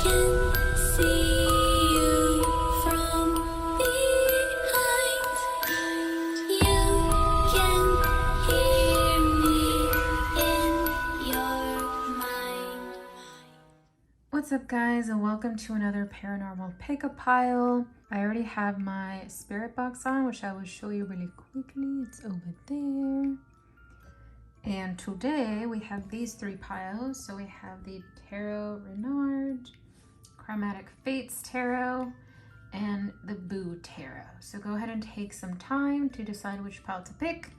can see you from behind. You can hear me in your mind. What's up, guys, and welcome to another paranormal pickup pile. I already have my spirit box on, which I will show you really quickly. It's over there. And today we have these three piles. So we have the Tarot Renard, Chromatic Fates Tarot, and the Boo Tarot. So go ahead and take some time to decide which pile to pick.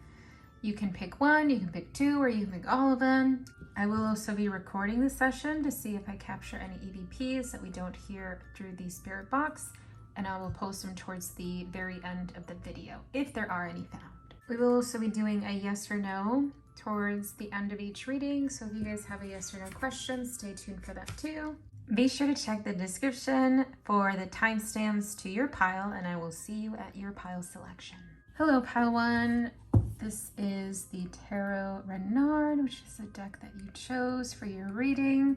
You can pick one, you can pick two, or you can pick all of them. I will also be recording the session to see if I capture any EVPs that we don't hear through the spirit box, and I will post them towards the very end of the video, if there are any found. We will also be doing a yes or no towards the end of each reading, so if you guys have a yes or no question, stay tuned for that too. Be sure to check the description for the timestamps to your pile, and I will see you at your pile selection. Hello, pile one. This is the Tarot Renard, which is a deck that you chose for your reading.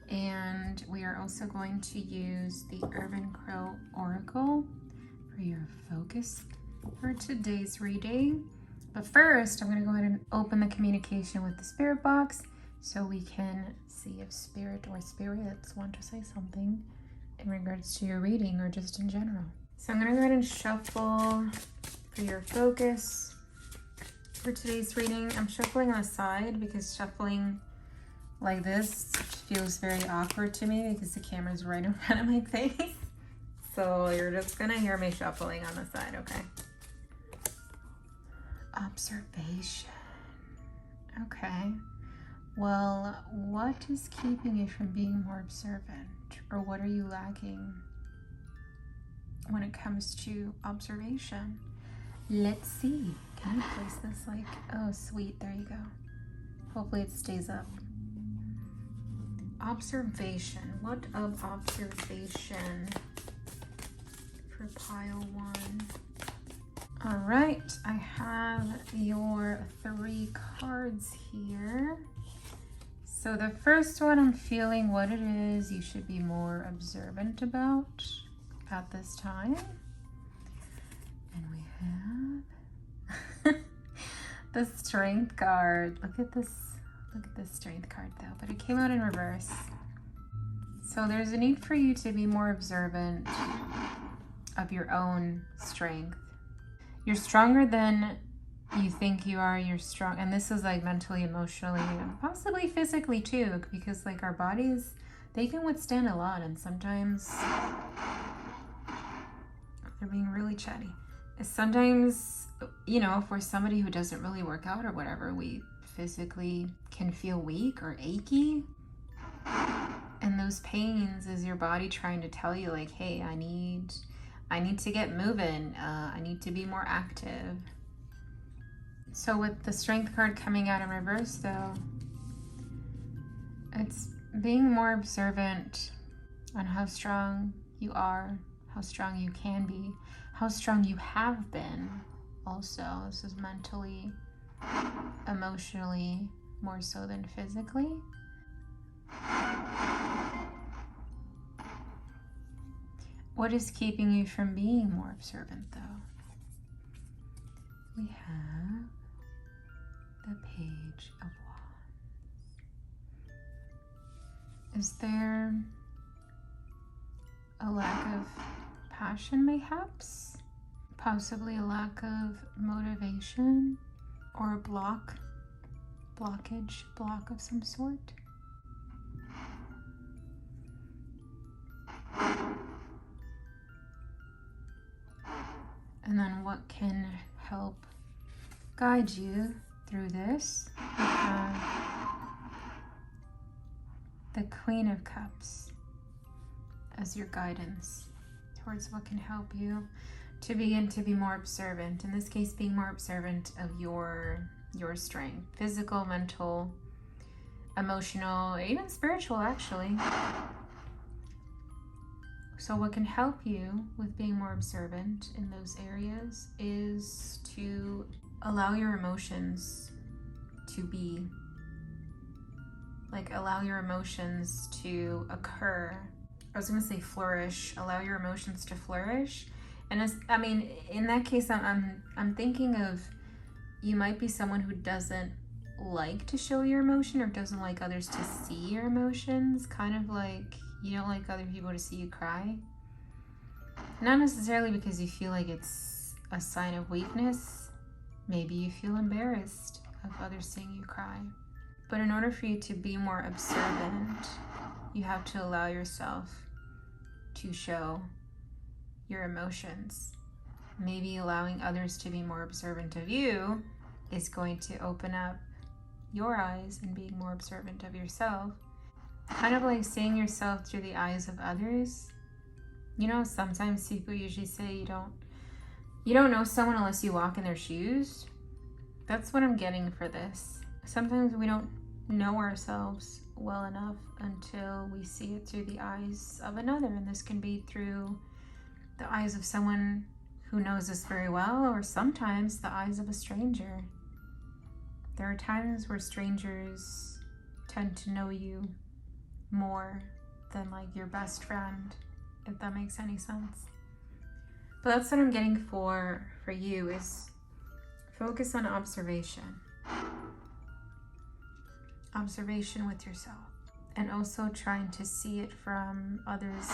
And we are also going to use the Urban Crow Oracle for your focus for today's reading. But first, I'm going to go ahead and open the communication with the spirit box so we can see if spirit or spirits want to say something in regards to your reading or just in general. So I'm going to go ahead and shuffle for your focus for today's reading. I'm shuffling on the side because shuffling like this feels very awkward to me because the camera's right in front of my face. So you're just gonna hear me shuffling on the side, okay? Observation. Okay. Well, what is keeping you from being more observant? Or what are you lacking when it comes to observation? Let's see. Can you place this like, oh sweet, there you go. Hopefully it stays up. Observation. What of observation for pile one? All right, I have your three cards here. So the first one, I'm feeling what it is you should be more observant about at this time. And we have the Strength card. Look at this Strength card though, but it came out in reverse. So there's a need for you to be more observant of your own strength. You're stronger than you think you are. You're strong, and this is like mentally, emotionally, and possibly physically too, because like our bodies, they can withstand a lot, and sometimes they're being really chatty. Sometimes, you know, if we're somebody who doesn't really work out or whatever, we physically can feel weak or achy. And those pains is your body trying to tell you like, hey, I need to get moving. I need to be more active. So with the Strength card coming out in reverse though, it's being more observant on how strong you are, how strong you can be, how strong you have been also. This is mentally, emotionally, more so than physically. What is keeping you from being more observant though? We have the Page of Wands. Is there a lack of passion mayhaps? Possibly a lack of motivation or a block of some sort? And then what can help guide you through this? We have the Queen of Cups as your guidance towards what can help you to begin to be more observant. In this case, being more observant of your strength, physical, mental, emotional, even spiritual actually. So what can help you with being more observant in those areas is to allow your emotions to be, like allow your emotions to occur I was gonna say flourish, allow your emotions to flourish. And I mean, in that case, I'm thinking of, you might be someone who doesn't like to show your emotion or doesn't like others to see your emotions. Kind of like you don't like other people to see you cry. Not necessarily because you feel like it's a sign of weakness. Maybe you feel embarrassed of others seeing you cry. But in order for you to be more observant, you have to allow yourself to show your emotions. Maybe allowing others to be more observant of you is going to open up your eyes and being more observant of yourself. Kind of like seeing yourself through the eyes of others. You know, sometimes people usually say you don't know someone unless you walk in their shoes. That's what I'm getting for this. Sometimes we don't know ourselves well enough until we see it through the eyes of another, and this can be through the eyes of someone who knows us very well, or sometimes the eyes of a stranger. There are times where strangers tend to know you more than like your best friend, if that makes any sense. But that's what I'm getting for you, is focus on observation. Observation with yourself, and also trying to see it from others'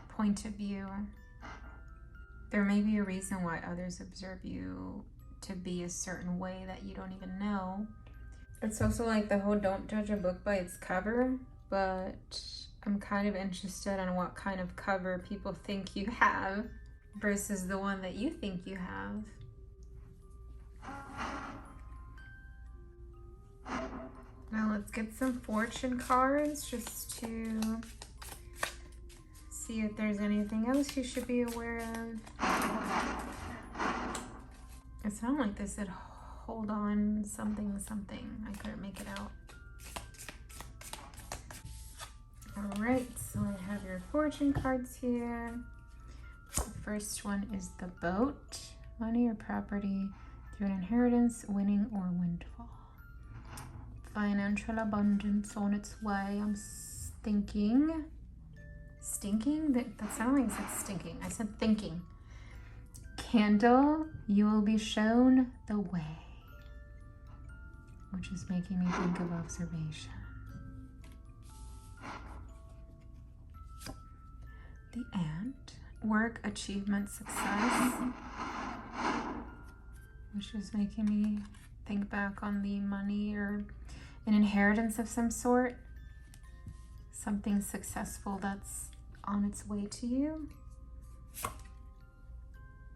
point of view. There may be a reason why others observe you to be a certain way that you don't even know. It's also like the whole don't judge a book by its cover, but I'm kind of interested in what kind of cover people think you have versus the one that you think you have. Now let's get some fortune cards just to see if there's anything else you should be aware of. It sounded like they said hold on something something. I couldn't make it out. Alright, so I have your fortune cards here. The first one is the boat. Money or property through an inheritance, winning or windfall. Financial abundance on its way. I'm thinking. Stinking? That sounded like I said stinking. I said thinking. Candle, you will be shown the way. Which is making me think of observation. The ant, work, achievement, success. Which is making me think back on the money or an inheritance of some sort. Something successful that's on its way to you.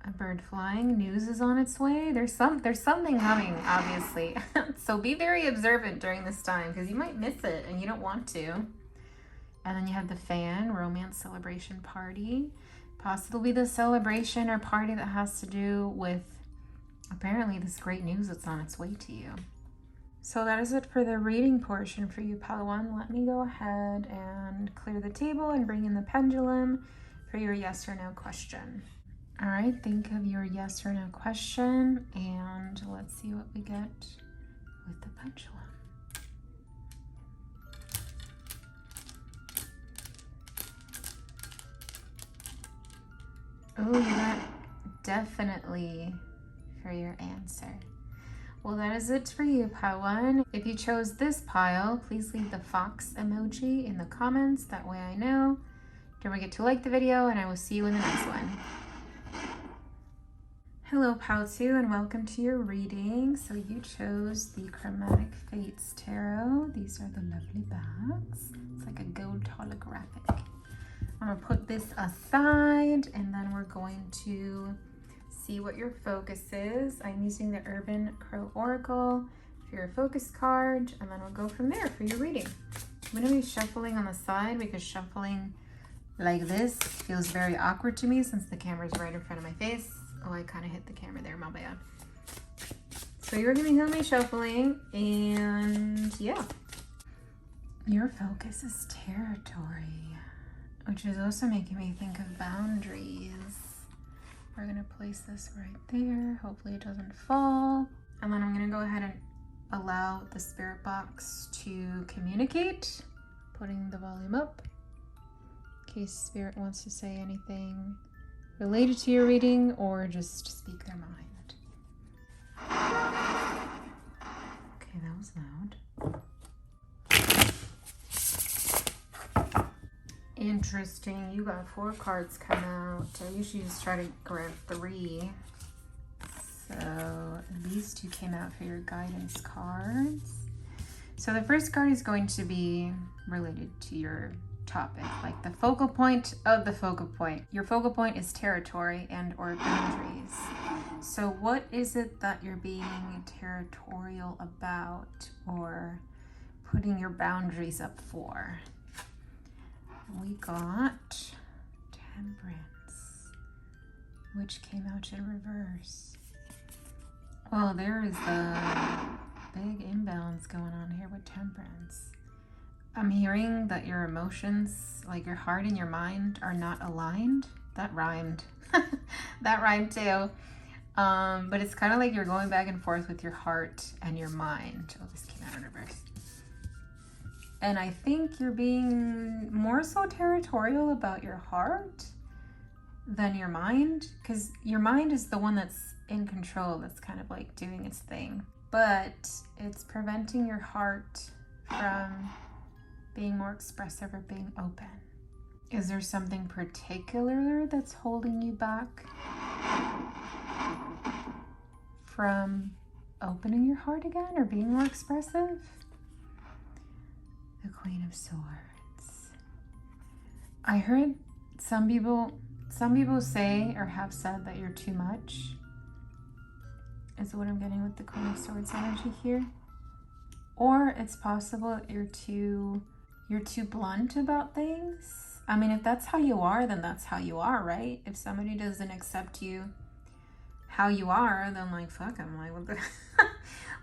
A bird flying, news is on its way. There's something coming, obviously. So be very observant during this time because you might miss it and you don't want to. And then you have the fan, romance, celebration, party. Possibly the celebration or party that has to do with apparently this great news that's on its way to you. So that is it for the reading portion for you, Padawan. Let me go ahead and clear the table and bring in the pendulum for your yes or no question. All right, think of your yes or no question, and let's see what we get with the pendulum. Oh, you got definitely for your answer. Well, that is it for you, Padawan. If you chose this pile, please leave the fox emoji in the comments. That way I know. Don't forget to like the video, and I will see you in the next one. Hello, Pal2, and welcome to your reading. So you chose the Chromatic Fates Tarot. These are the lovely bags. It's like a gold holographic. I'm gonna put this aside, and then we're going to see what your focus is. I'm using the Urban Crow Oracle for your focus card, and then we'll go from there for your reading. I'm gonna be shuffling on the side because shuffling like this feels very awkward to me since the camera's right in front of my face. Oh, I kind of hit the camera there, my bad. So you're gonna hear me shuffling, and yeah. Your focus is territory, which is also making me think of boundaries. We're gonna place this right there. Hopefully it doesn't fall. And then I'm gonna go ahead and allow the spirit box to communicate. Putting the volume up. case Spirit wants to say anything related to your reading or just speak their mind. Okay, that was loud. Interesting. You got 4 cards come out. I usually just try to grab 3. So these 2 came out for your guidance cards. So the first card is going to be related to your topic, like the focal point of the focal point. Your focal point is territory and or boundaries. So what is it that you're being territorial about or putting your boundaries up for? We got Temperance, which came out in reverse. Well, there is a big imbalance going on here with Temperance. I'm hearing that your emotions, like your heart and your mind, are not aligned. That rhymed. That rhymed too. But it's kind of like you're going back and forth with your heart and your mind. Oh, this came out in reverse. And I think you're being more so territorial about your heart than your mind, because your mind is the one that's in control, that's kind of like doing its thing. But it's preventing your heart from being more expressive or being open. Is there something particular that's holding you back from opening your heart again or being more expressive? The Queen of Swords. I heard some people say or have said that you're too much, is what I'm getting with the Queen of Swords energy here. Or it's possible you're too blunt about things. I mean, if that's how you are, then that's how you are, right? If somebody doesn't accept you how you are, then like, fuck them. Like, what the,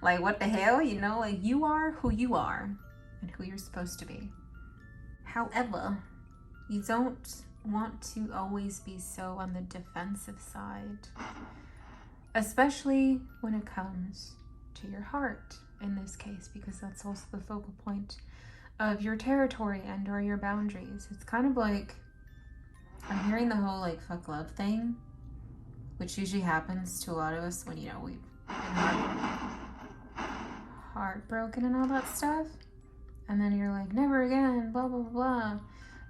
like, what the hell? You know, like, you are who you are and who you're supposed to be. However, you don't want to always be so on the defensive side, especially when it comes to your heart in this case, because that's also the focal point of your territory and or your boundaries. It's kind of like, I'm hearing the whole like fuck love thing, which usually happens to a lot of us when, you know, we've been heartbroken and all that stuff. And then you're like, never again, blah, blah, blah, blah.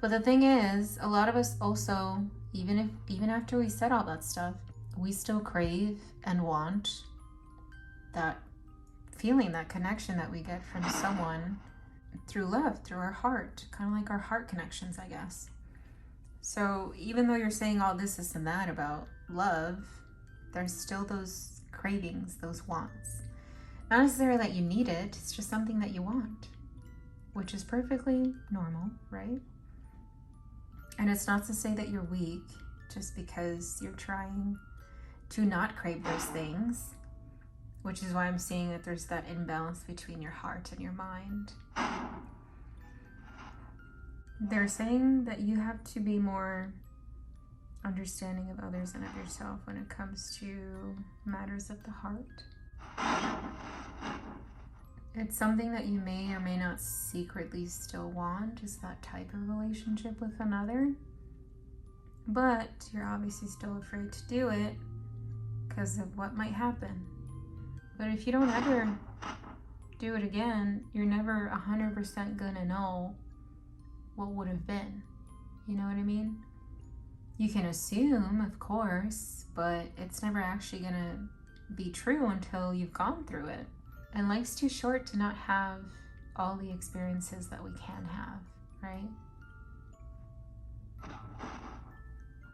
But the thing is, a lot of us also, even after we said all that stuff, we still crave and want that feeling, that connection that we get from someone through love, through our heart, kind of like our heart connections, I guess. So even though you're saying all this and that about love, there's still those cravings, those wants. Not necessarily that you need it, it's just something that you want, which is perfectly normal, right? And it's not to say that you're weak just because you're trying to not crave those things, which is why I'm seeing that there's that imbalance between your heart and your mind. They're saying that you have to be more understanding of others and of yourself when it comes to matters of the heart. It's something that you may or may not secretly still want, is that type of relationship with another. But you're obviously still afraid to do it because of what might happen. But if you don't ever do it again, you're never 100% gonna know what would have been. You know what I mean? You can assume, of course, but it's never actually gonna be true until you've gone through it. And life's too short to not have all the experiences that we can have, right?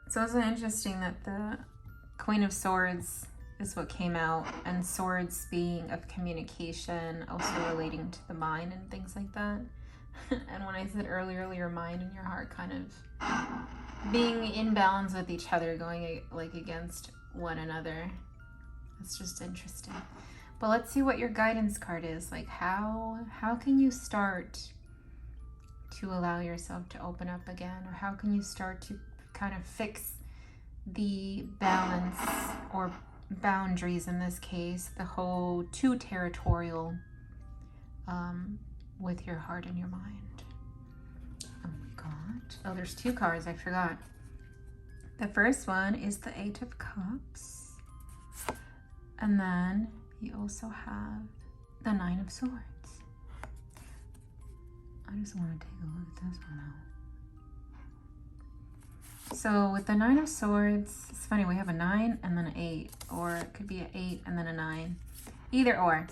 So it's interesting that the Queen of Swords is what came out, and swords being of communication, also relating to the mind and things like that. And when I said earlier, your mind and your heart kind of being in balance with each other, going like against one another. It's just interesting. But let's see what your guidance card is. Like, how can you start to allow yourself to open up again? Or how can you start to kind of fix the balance or boundaries in this case, the whole too territorial with your heart and your mind? Oh my got? Oh, there's two cards. I forgot. The first one is the Eight of Cups. And then you also have the Nine of Swords. I just want to take a look at this one now. So with the Nine of Swords, it's funny, we have a 9 and then an 8, or it could be an 8 and then a 9. Either or.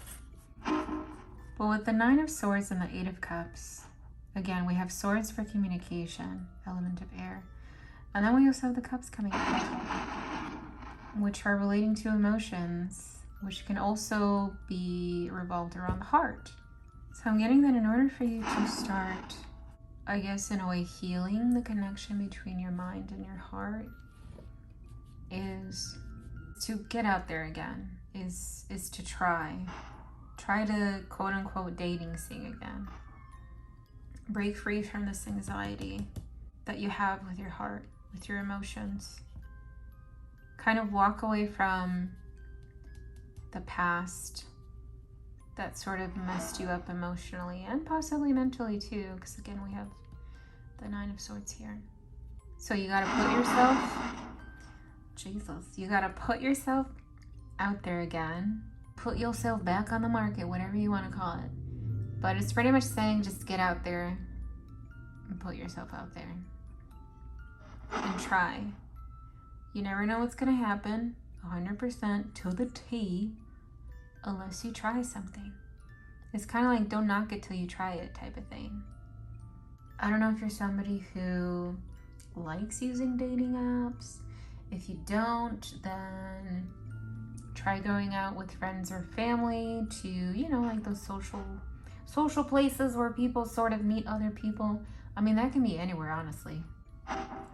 But with the Nine of Swords and the Eight of Cups, again, we have swords for communication, element of air. And then we also have the cups coming out, which are relating to emotions, which can also be revolved around the heart. So I'm getting that in order for you to start, I guess, in a way, healing the connection between your mind and your heart, is to get out there again, is to try to quote unquote dating scene again. Break free from this anxiety that you have with your heart, with your emotions. Kind of walk away from the past that sort of messed you up emotionally and possibly mentally too, because again, we have the Nine of Swords here. So you gotta put yourself, you gotta put yourself out there again. Put yourself back on the market, whatever you want to call it. But it's pretty much saying just get out there and put yourself out there. And try. You never know what's going to happen 100% to the T unless you try something. It's kind of like don't knock it till you try it type of thing. I don't know if you're somebody who likes using dating apps. If you don't, then try going out with friends or family to, you know, like those social places where people sort of meet other people. I mean, that can be anywhere, honestly.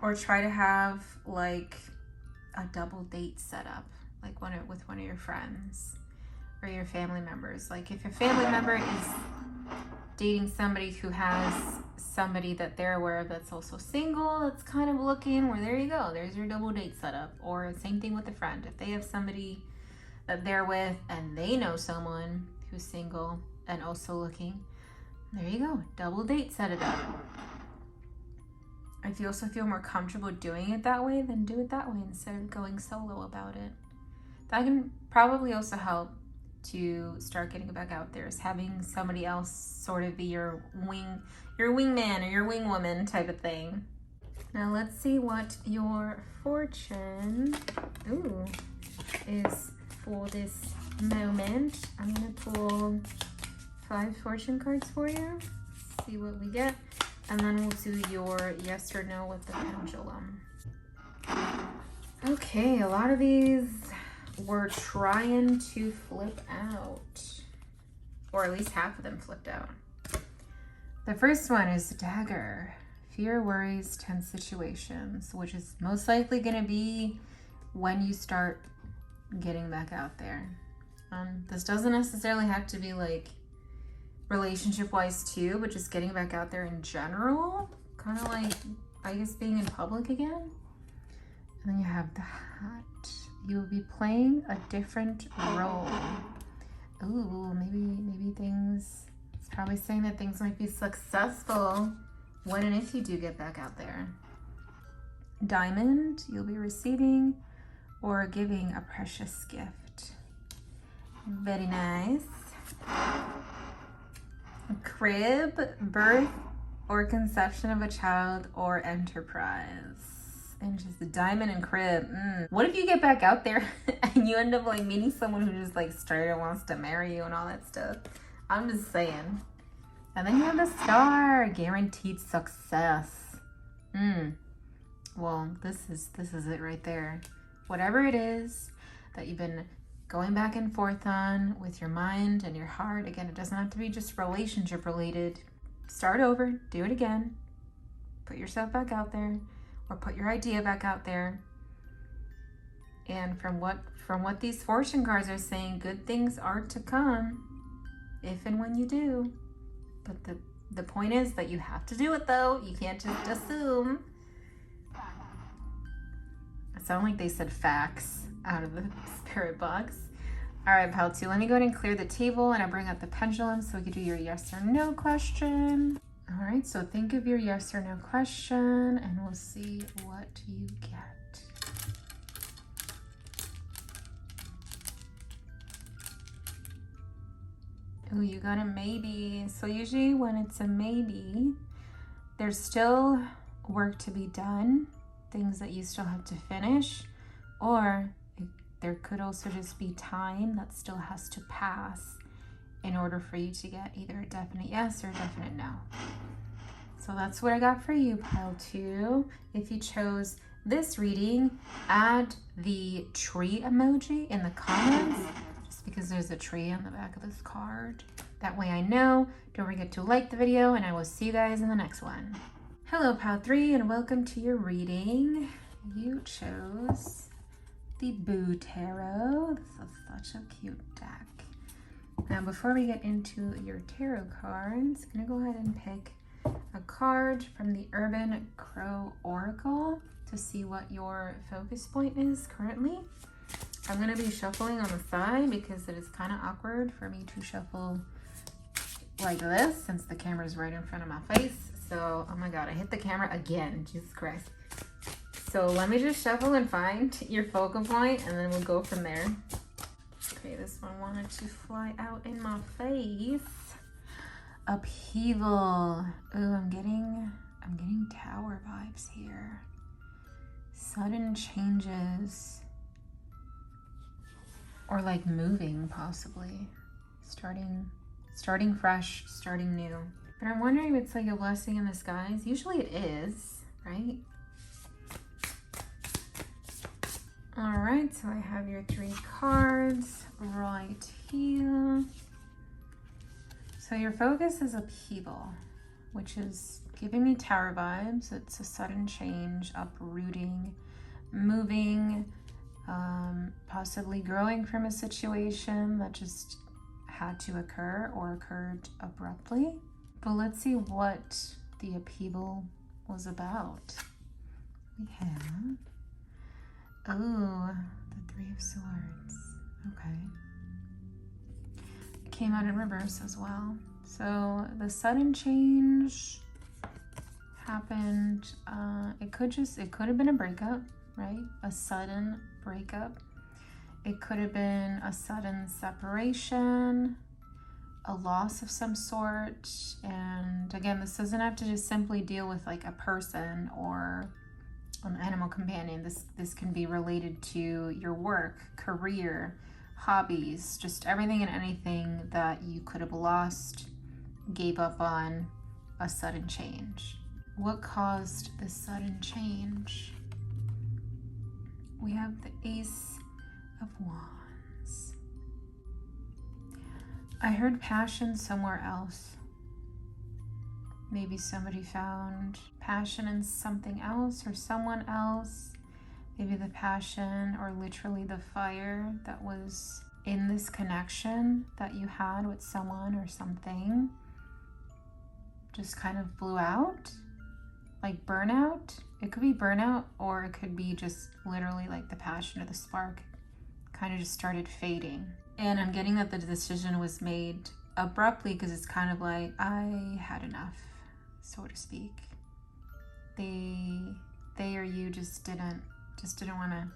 Or try to have like a double date set up, like with one of your friends or your family members. Like if your family member is dating somebody who has somebody that they're aware of that's also single, that's kind of looking, well, there you go, there's your double date setup. Or same thing with a friend. If they have somebody that they're with and they know someone who's single and also looking, there you go, double date, set it up. If you also feel more comfortable doing it that way, then do it that way instead of going solo about it. That can probably also help to start getting back out there, is having somebody else sort of be your wingman or your wingwoman type of thing. Now let's see what your fortune is for this moment. I'm gonna pull 5 fortune cards for you, see what we get, and then we'll do your yes or no with the pendulum. Okay, a lot of these we're trying to flip out, or at least half of them flipped out. The first one is dagger. Fear, worries, tense situations, which is most likely going to be when you start getting back out there. This doesn't necessarily have to be like relationship wise too, but just getting back out there in general, kind of like, I guess, being in public again. And then you have the hat. You will be playing a different role. Ooh, maybe things, it's probably saying that things might be successful when and if you do get back out there. Diamond, you'll be receiving or giving a precious gift. Very nice. Crib, birth or conception of a child or enterprise. And just the diamond and crib. What if you get back out there and you end up like meeting someone who just like straight up wants to marry you and all that stuff? I'm just saying. And then you have the star, guaranteed success. Well, this is it right there. Whatever it is that you've been going back and forth on with your mind and your heart. Again, it doesn't have to be just relationship related. Start over, do it again. Put yourself back out there, or put your idea back out there. And from what these fortune cards are saying, good things are to come if and when you do. But the point is that you have to do it though. You can't just assume. It sounded like they said facts out of the spirit box. All right, pal 2, let me go ahead and clear the table and I bring up the pendulum so we can do your yes or no question. All right, so think of your yes or no question and we'll see what you get. Oh, you got a maybe. So usually when it's a maybe, there's still work to be done, things that you still have to finish, or there could also just be time that still has to pass in order for you to get either a definite yes or a definite no. So that's what I got for you, pile 2. If you chose this reading, add the tree emoji in the comments, just because there's a tree on the back of this card. That way I know. Don't forget to like the video, and I will see you guys in the next one. Hello, pile 3, and welcome to your reading. You chose the Boo Tarot. This is such a cute deck. Now, before we get into your tarot cards, I'm gonna go ahead and pick a card from the Urban Crow Oracle to see what your focus point is currently. I'm gonna be shuffling on the side because it is kind of awkward for me to shuffle like this since the camera is right in front of my face. So, oh my God, I hit the camera again, Jesus Christ. So let me just shuffle and find your focal point and then we'll go from there. Okay, this one wanted to fly out in my face. Upheaval. Ooh, I'm getting tower vibes here. Sudden changes. Or like moving, possibly. Starting fresh, starting new. But I'm wondering if it's like a blessing in disguise. Usually it is, right? All right, so I have your 3 cards right here. So your focus is upheaval, which is giving me tower vibes. It's a sudden change, uprooting, moving, possibly growing from a situation that just had to occur or occurred abruptly. But let's see what the upheaval was about. We have, oh, the 3 of Swords. Okay. It came out in reverse as well. So the sudden change happened. It could have been a breakup, right? A sudden breakup. It could have been a sudden separation, a loss of some sort. And again, this doesn't have to just simply deal with like a person or an animal companion. This can be related to your work, career, hobbies, just everything and anything that you could have lost, gave up on, a sudden change. What caused this sudden change? We have the Ace of Wands. I heard passion somewhere else. Maybe somebody found passion in something else or someone else. Maybe the passion or literally the fire that was in this connection that you had with someone or something just kind of blew out, like burnout. It could be burnout, or it could be just literally like the passion or the spark kind of just started fading. And I'm getting that the decision was made abruptly because it's kind of like, I had enough, so to speak. They or you just didn't want to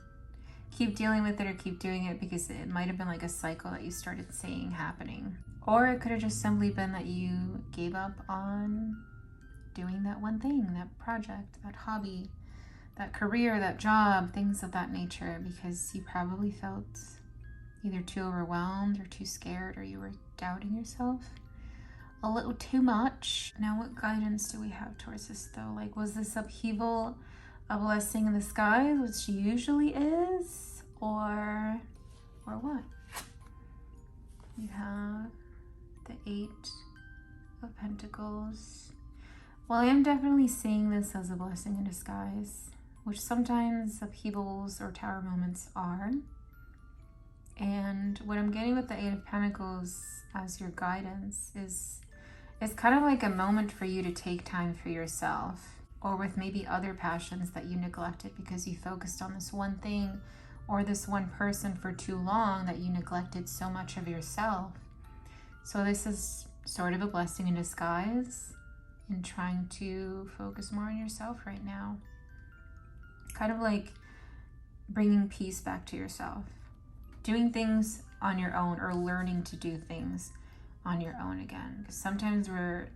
keep dealing with it or keep doing it, because it might have been like a cycle that you started seeing happening. Or it could have just simply been that you gave up on doing that one thing, that project, that hobby, that career, that job, things of that nature, because you probably felt either too overwhelmed or too scared, or you were doubting yourself a little too much. Now, what guidance do we have towards this though? Like, was this upheaval a blessing in disguise, which usually is, or what? You have the 8 of Pentacles. Well, I am definitely seeing this as a blessing in disguise, which sometimes upheavals or tower moments are. And what I'm getting with the 8 of Pentacles as your guidance is it's kind of like a moment for you to take time for yourself, or with maybe other passions that you neglected because you focused on this one thing or this one person for too long that you neglected so much of yourself. So this is sort of a blessing in disguise. in trying to focus more on yourself right now. Kind of like bringing peace back to yourself. Doing things on your own, or learning to do things on your own again. Because sometimes we're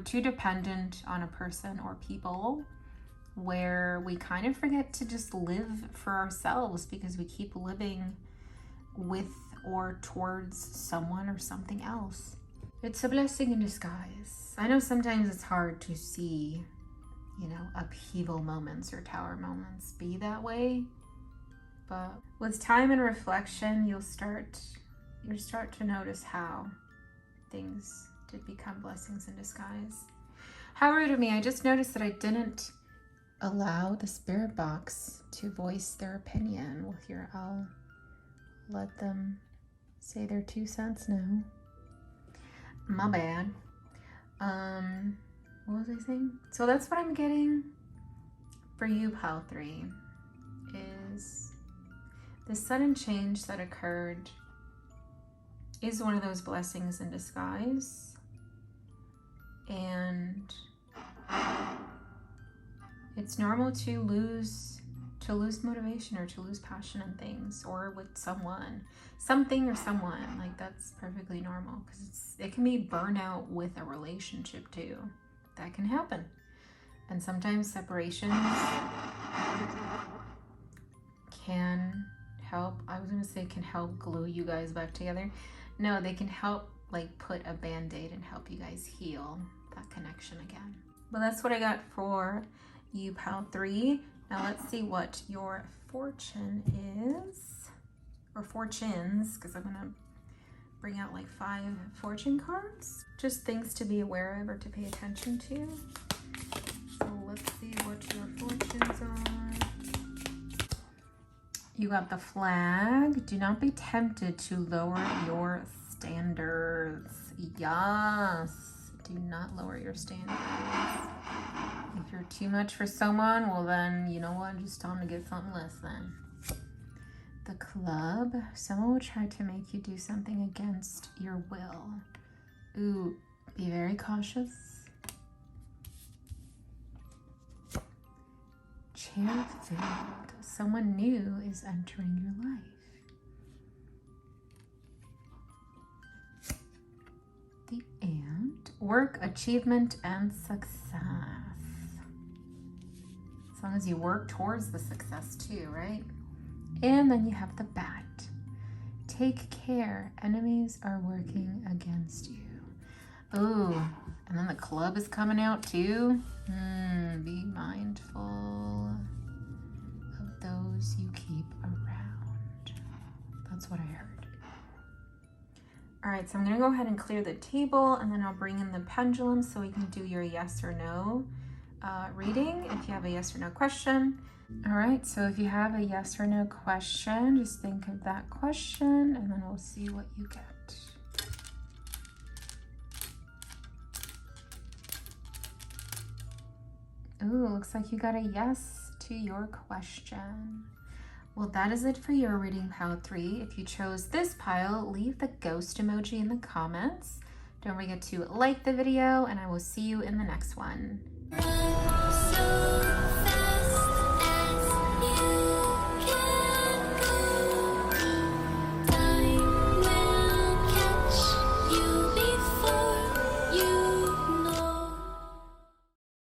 too dependent on a person or people, where we kind of forget to just live for ourselves because we keep living with or towards someone or something else. It's a blessing in disguise. I know sometimes it's hard to see, you know, upheaval moments or tower moments be that way, but with time and reflection, you'll start to notice how things did become blessings in disguise. How rude of me. I just noticed that I didn't allow the spirit box to voice their opinion. Well, here, I'll let them say their 2 cents now. My bad. What was I saying? So that's what I'm getting for you, pile 3, is the sudden change that occurred is one of those blessings in disguise. And it's normal to lose motivation or to lose passion in things, or with something or someone. Like, that's perfectly normal, because it can be burnout with a relationship too. That can happen. And sometimes separations can help. I was gonna say can help glue you guys back together. No, they can help like put a band-aid and help you guys heal that connection again. But that's what I got for you, pile 3. Now let's see what your fortune is, or fortunes, because I'm gonna bring out like 5 fortune cards. Just things to be aware of or to pay attention to. So let's see what your fortunes are. You got the flag. Do not be tempted to lower your standards. Yes. Do not lower your standards. If you're too much for someone, well then, you know what? Just tell them to get something less then. The club. Someone will try to make you do something against your will. Ooh, be very cautious. Chair filled. Someone new is entering your life. The ant. Work, achievement, and success. As long as you work towards the success too, right? And then you have the bat. Take care. Enemies are working against you. Ooh, and then the club is coming out too. Be mindful of those you keep around. That's what I heard. All right, so I'm gonna go ahead and clear the table, and then I'll bring in the pendulum so we can do your yes or no reading if you have a yes or no question. All right, so if you have a yes or no question, just think of that question, and then we'll see what you get. Ooh, looks like you got a yes to your question. Well, that is it for your reading, pile 3. If you chose this pile, leave the ghost emoji in the comments. Don't forget to like the video, and I will see you in the next one. Run so